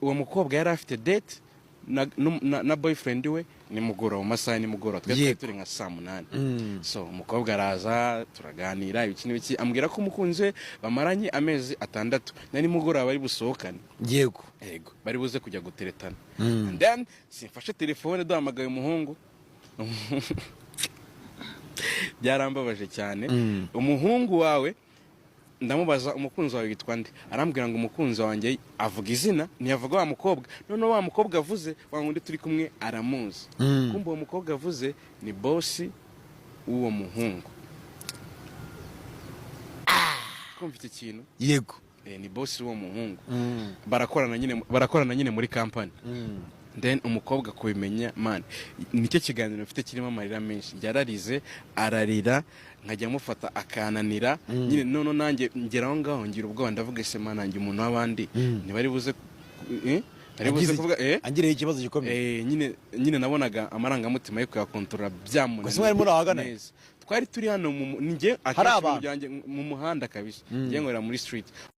uwo mukobwa yari afite date na boyfriend we ni mugoroba masaha ni mugoroba twari turi nka saa 8 so umukobwa araza turaganira ibiki ambwira ko umukunzi we bamaranye amezi 6 nari mugoroba bari busohokane yego bari buze kujya guteretana and then simfashe telefone duhamagaye umuhungu byarambabaje cyane umuhungu wawe ndamubaza umukunzi wawe yitwa nde arambwira ngo umukunzi wanjye avuga izina ntiyavuga wa mukobwa none wa mukobwa avuze wangundi turi kumwe aramuzi kumbe uwo mukobwa avuze ni boss uwo muhungu kumva iki kintu yego ni boss uwo muhungu barakorana nyine muri company then umukobwa kubimenya man nicyo kiganiro mfite kirimo amarira menshi yararize ararira nkajya mufata akananira nyine none nanjye ngeraho ngaho ngira ubwoba ndavuga ese man nanjye umuntu w'abandi ntibari buze kuvuga angireye ikibazo gikomeye nyine nabonaga amarangamutima yo kuyakontorora byamunaniye gusa mwari muri ahagana twari turi hano njye mu muhanda kabisa ngiye ngorera muri street